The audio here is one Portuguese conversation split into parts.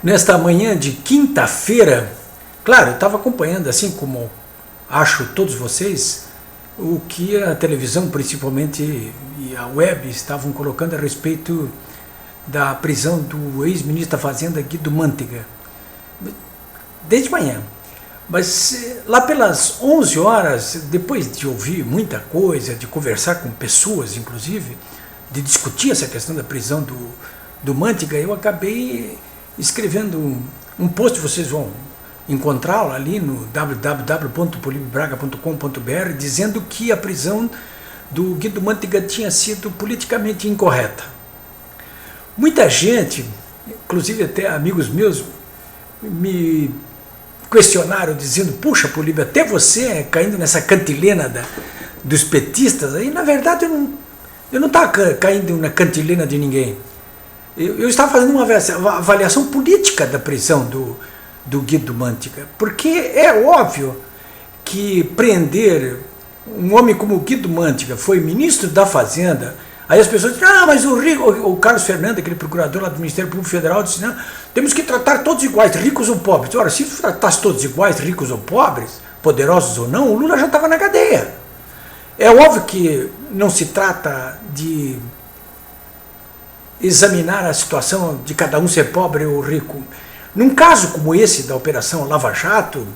Nesta manhã de quinta-feira, claro, eu estava acompanhando, assim como acho todos vocês, o que a televisão principalmente e a web estavam colocando a respeito da prisão do ex-ministro da Fazenda Guido Mantega, desde manhã. Mas lá pelas 11 horas, depois de ouvir muita coisa, de conversar com pessoas, inclusive, de discutir essa questão da prisão do Mantega, eu acabei escrevendo um post, vocês vão encontrá-lo ali no www.polibbraga.com.br, dizendo que a prisão do Guido Mantega tinha sido politicamente incorreta. Muita gente, inclusive até amigos meus, me questionaram dizendo: puxa, Políbio, até você caindo nessa cantilena dos petistas aí. Na verdade, eu não estava caindo na cantilena de ninguém. Eu estava fazendo uma avaliação política da prisão do Guido Mantega, porque é óbvio que prender um homem como o Guido Mantega, foi ministro da Fazenda. Aí as pessoas dizem: ah, mas o Carlos Fernando, aquele procurador lá do Ministério Público Federal, disse: não, temos que tratar todos iguais, ricos ou pobres. Ora, se tratasse todos iguais, ricos ou pobres, poderosos ou não, o Lula já estava na cadeia. É óbvio que não se trata de examinar a situação de cada um ser pobre ou rico. Num caso como esse da Operação Lava Jato,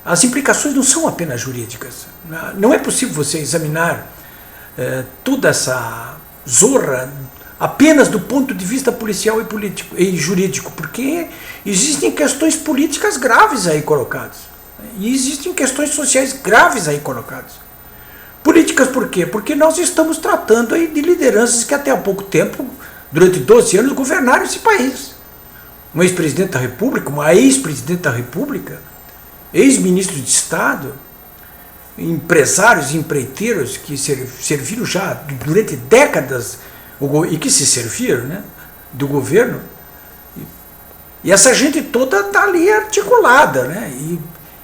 as implicações não são apenas jurídicas. Não é possível você examinar toda essa zorra apenas do ponto de vista policial e político e jurídico, porque existem questões políticas graves aí colocadas. E existem questões sociais graves aí colocadas. Políticas por quê? Porque nós estamos tratando aí de lideranças que até há pouco tempo, durante 12 anos, governaram esse país. Um ex-presidente da República, uma ex-presidente da República, ex-ministro de Estado, empresários e empreiteiros que serviram já durante décadas e que se serviram, né, do governo. E essa gente toda está ali articulada, né,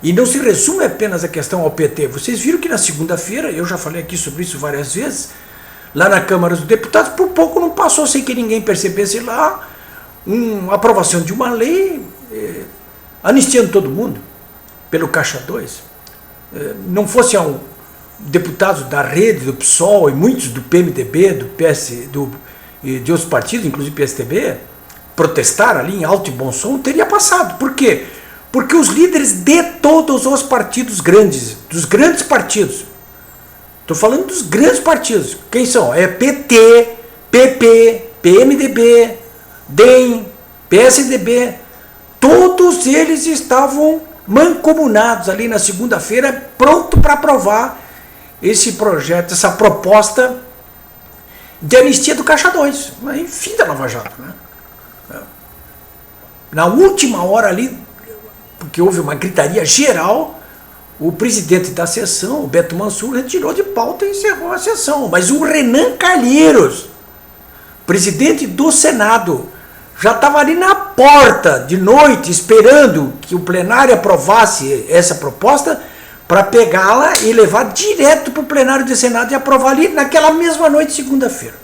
e não se resume apenas a questão ao PT. Vocês viram que na segunda-feira, eu já falei aqui sobre isso várias vezes, lá na Câmara dos Deputados, por pouco não passou sem que ninguém percebesse lá uma aprovação de uma lei anistiando todo mundo pelo Caixa 2. Não fossem deputados da Rede, do PSOL e muitos do PMDB, do PS, de outros partidos, inclusive PSDB, protestar ali em alto e bom som, teria passado. Por quê? Porque os líderes de todos os partidos grandes, dos grandes partidos, estou falando dos grandes partidos, quem são? É PT, PP, PMDB, DEM, PSDB, todos eles estavam mancomunados ali na segunda-feira, pronto para aprovar esse projeto, essa proposta de anistia do Caixa 2, enfim, da Lava Jato, né? Na última hora ali, porque houve uma gritaria geral, o presidente da sessão, o Beto Mansur, retirou de pauta e encerrou a sessão. Mas o Renan Calheiros, presidente do Senado, já estava ali na porta de noite, esperando que o plenário aprovasse essa proposta, para pegá-la e levar direto para o plenário do Senado e aprovar ali naquela mesma noite, segunda-feira.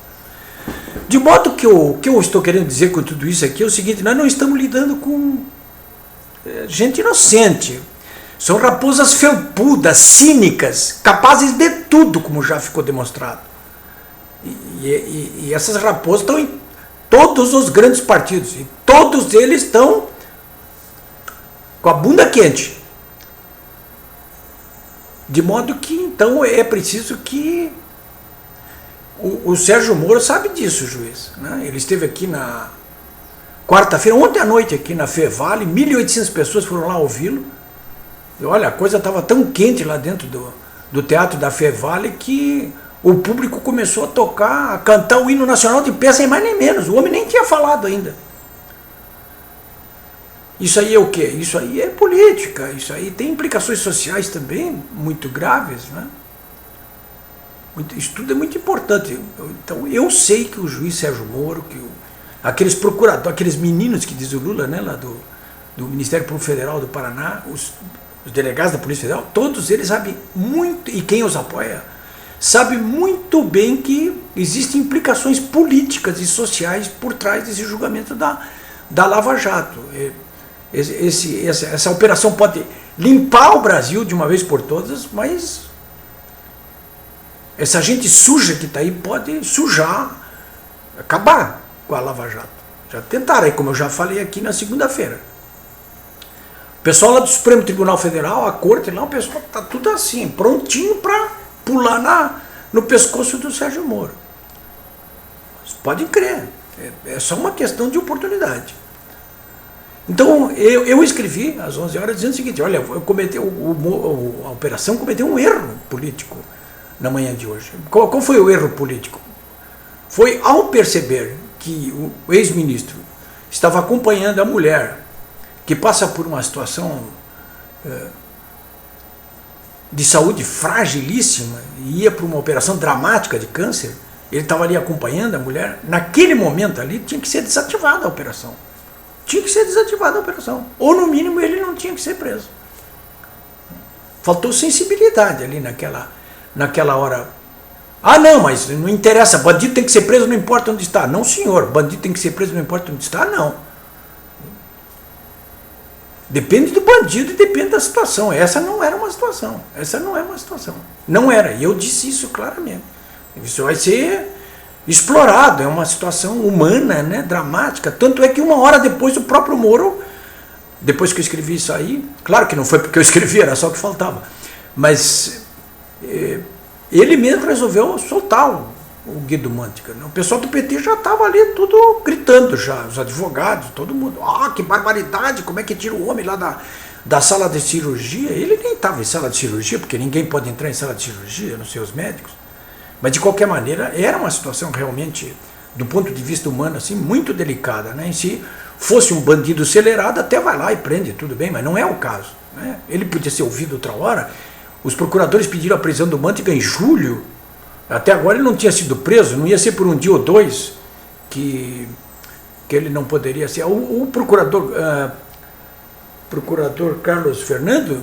De modo que o que eu estou querendo dizer com tudo isso aqui é o seguinte: nós não estamos lidando com gente inocente. São raposas felpudas, cínicas, capazes de tudo, como já ficou demonstrado. E essas raposas estão em todos os grandes partidos, e todos eles estão com a bunda quente. De modo que, então, é preciso que o Sérgio Moro sabe disso, juiz, né? Ele esteve aqui na quarta-feira, ontem à noite, aqui na Fevale, 1.800 pessoas foram lá ouvi-lo. E olha, a coisa estava tão quente lá dentro do teatro da Fevale que o público começou a tocar, a cantar o hino nacional de pé, sem mais nem menos. O homem nem tinha falado ainda. Isso aí é o quê? Isso aí é política, isso aí tem implicações sociais também muito graves, né? Isso tudo é muito importante. Então, eu sei que o juiz Sérgio Moro, que aqueles procuradores, aqueles meninos que diz o Lula, né, lá do Ministério Público Federal do Paraná, os delegados da Polícia Federal, todos eles sabem muito, e quem os apoia, sabe muito bem que existem implicações políticas e sociais por trás desse julgamento da Lava Jato. Essa operação pode limpar o Brasil de uma vez por todas, mas essa gente suja que está aí pode sujar, acabar com a Lava Jato. Já tentaram aí, como eu já falei aqui na segunda-feira. O pessoal lá do Supremo Tribunal Federal, a corte lá, o pessoal está tudo assim, prontinho para pular no pescoço do Sérgio Moro. Vocês podem crer, é só uma questão de oportunidade. Então, eu escrevi às 11 horas dizendo o seguinte: olha, a operação cometeu um erro político na manhã de hoje. Qual foi o erro político? Foi ao perceber que o ex-ministro estava acompanhando a mulher que passa por uma situação de saúde fragilíssima e ia para uma operação dramática de câncer. Ele estava ali acompanhando a mulher. Naquele momento ali tinha que ser desativada a operação. Tinha que ser desativada a operação. Ou no mínimo ele não tinha que ser preso. Faltou sensibilidade ali naquela hora. Ah, não, mas não interessa, bandido tem que ser preso, não importa onde está. Não, senhor, bandido tem que ser preso, não importa onde está, não. Depende do bandido e depende da situação. Essa não era uma situação. Essa não é uma situação. Não era. E eu disse isso claramente. Isso vai ser explorado. É uma situação humana, né, dramática. Tanto é que uma hora depois o próprio Moro, depois que eu escrevi isso aí, claro que não foi porque eu escrevi, era só o que faltava, mas ele mesmo resolveu soltar o Guido Mantega. O pessoal do PT já estava ali tudo gritando já, os advogados, todo mundo. Ah, que barbaridade, como é que tira o homem lá da sala de cirurgia? Ele nem estava em sala de cirurgia, porque ninguém pode entrar em sala de cirurgia, não sei, os médicos. Mas de qualquer maneira, era uma situação realmente, do ponto de vista humano, assim, muito delicada, né? Se fosse um bandido acelerado, até vai lá e prende, tudo bem, mas não é o caso, né? Ele podia ser ouvido outra hora. Os procuradores pediram a prisão do Mantega em julho. Até agora ele não tinha sido preso, não ia ser por um dia ou dois que ele não poderia ser. O procurador Carlos Fernando,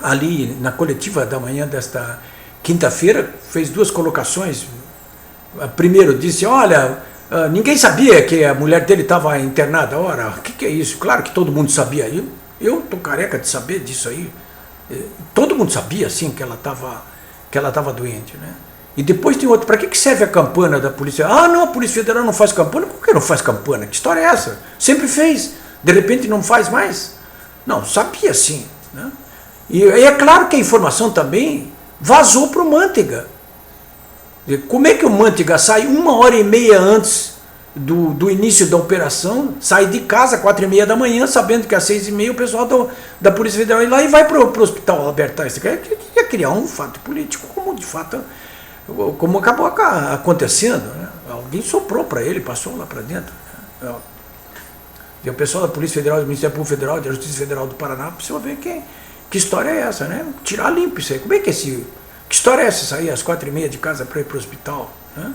ali na coletiva da manhã desta quinta-feira, fez duas colocações. Primeiro disse: olha, ninguém sabia que a mulher dele estava internada. Ora, o que é isso? Claro que todo mundo sabia. Eu estou careca de saber disso aí. Todo mundo sabia, sim, que ela estava doente, né? E depois tem outro: para que serve a campana da polícia? Ah, não, a Polícia Federal não faz campana. Por que não faz campana? Que história é essa? Sempre fez, de repente não faz mais? Não, sabia sim, né? E é claro que a informação também vazou para o Mantega. Como é que o Mantega sai 1h30 antes do início da operação, sai de casa às 4h30 da manhã, sabendo que às 6h30 o pessoal da Polícia Federal ir lá e vai para o Hospital Alberto Einstein? Quer criar um fato político, como de fato, como acabou acontecendo, né? Alguém soprou para ele, passou lá para dentro, né? E o pessoal da Polícia Federal, do Ministério Público Federal, da Justiça Federal do Paraná, precisa ver que história é essa, né? Tirar limpo isso aí. Como é que que história é essa, sair às 4h30 de casa para ir para o hospital, né?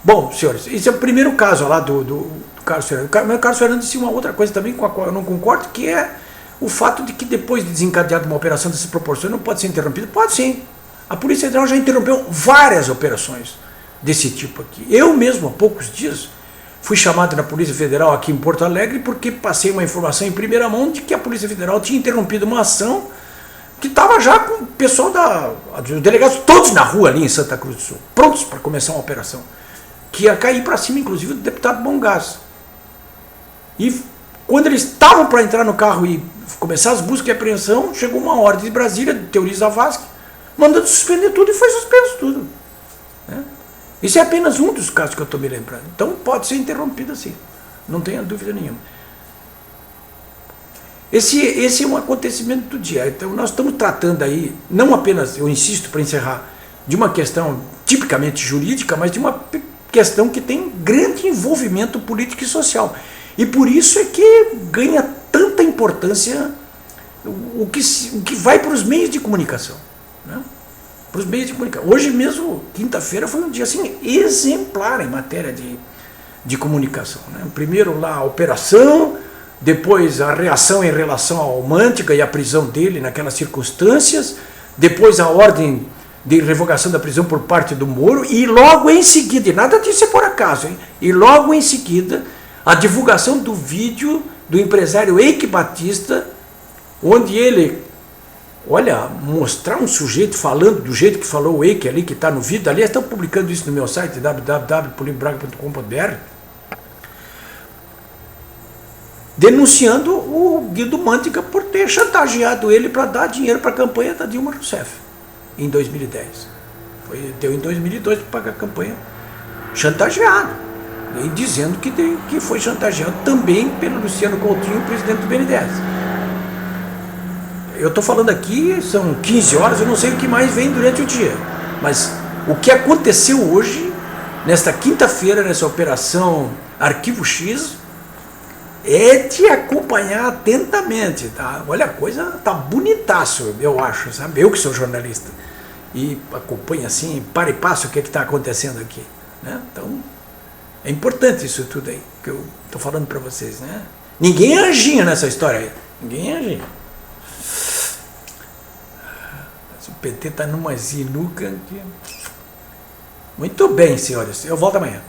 Bom, senhores, esse é o primeiro caso lá do Carlos Fernando. O Carlos Fernando disse uma outra coisa também com a qual eu não concordo, que é o fato de que depois de desencadeada uma operação dessas proporções não pode ser interrompida. Pode sim. A Polícia Federal já interrompeu várias operações desse tipo aqui. Eu mesmo, há poucos dias, fui chamado na Polícia Federal aqui em Porto Alegre porque passei uma informação em primeira mão de que a Polícia Federal tinha interrompido uma ação que estava já com o pessoal os delegados todos na rua ali em Santa Cruz do Sul, prontos para começar uma operação, que ia cair para cima, inclusive, do deputado Bongás. E quando eles estavam para entrar no carro e começar as buscas e apreensão, chegou uma ordem de Brasília, de Teori Zavascki, mandando suspender tudo, e foi suspenso tudo, né? Isso é apenas um dos casos que eu estou me lembrando. Então pode ser interrompido assim, não tenha dúvida nenhuma. Esse é um acontecimento do dia. Então nós estamos tratando aí, não apenas, eu insisto para encerrar, de uma questão tipicamente jurídica, mas de uma questão que tem grande envolvimento político e social. E por isso é que ganha tanta importância o que vai para os meios de comunicação, né? Para os meios de comunicação. Hoje mesmo, quinta-feira, foi um dia assim, exemplar em matéria de comunicação, né? Primeiro lá a operação, depois a reação em relação ao Mantega e a prisão dele naquelas circunstâncias, depois a ordem de revogação da prisão por parte do Moro, e logo em seguida, e nada disso é por acaso, hein? E logo em seguida, a divulgação do vídeo do empresário Eike Batista, onde ele, olha, mostrar um sujeito falando do jeito que falou o Eike ali, que está no vídeo, aliás, estão publicando isso no meu site, www.paulinhobraga.com.br, denunciando o Guido Mantega por ter chantageado ele para dar dinheiro para a campanha da Dilma Rousseff, em 2010. Deu em 2002 para pagar a campanha, chantageado, e dizendo que foi chantageado também pelo Luciano Coutinho, presidente do BNDES. Eu estou falando aqui, são 15 horas, eu não sei o que mais vem durante o dia, mas o que aconteceu hoje, nesta quinta-feira, nessa operação Arquivo X, é de acompanhar atentamente, tá? Olha, a coisa tá bonitaço, eu acho, sabe? Eu que sou jornalista e acompanho assim, para e passo o que está acontecendo aqui, né? Então, é importante isso tudo aí, que eu estou falando para vocês, né? Ninguém é anjinho nessa história aí, ninguém é anjinho. Mas o PT está numa zinuca que... Muito bem, senhores, eu volto amanhã.